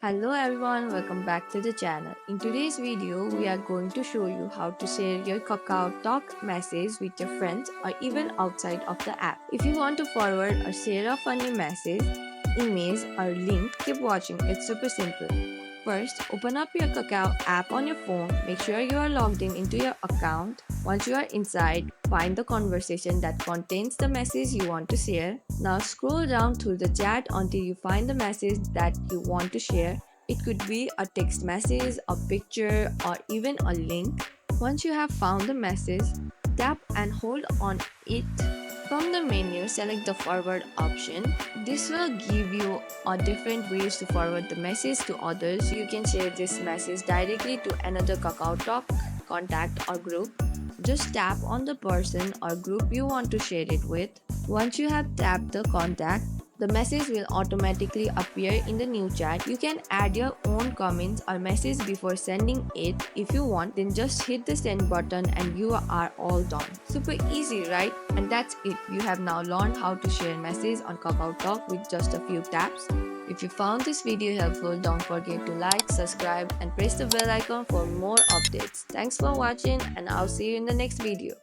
Hello everyone, welcome back to the channel. In today's video, we are going to show you how to share your KakaoTalk message with your friends or even outside of the app. If you want to forward or share a funny message, image or link, keep watching. It's super simple. First, open up your Kakao app on your phone. Make sure you are logged in into your account. Once you are inside, find the conversation that contains the message you want to share. Now scroll down through the chat until you find the message that you want to share. It could be a text message, a picture, or even a link. Once you have found the message, tap and hold on it. From the menu, select the forward option. This will give you different ways to forward the message to others. You can share this message directly to another KakaoTalk contact or group. Just tap on the person or group you want to share it with. Once you have tapped the contact, the message will automatically appear in the new chat. You can add your own comments or message before sending it. If you want, then just hit the send button and you are all done. Super easy, right? And that's it. You have now learned how to share messages on KakaoTalk with just a few taps. If you found this video helpful, don't forget to like, subscribe, and press the bell icon for more updates. Thanks for watching, and I'll see you in the next video.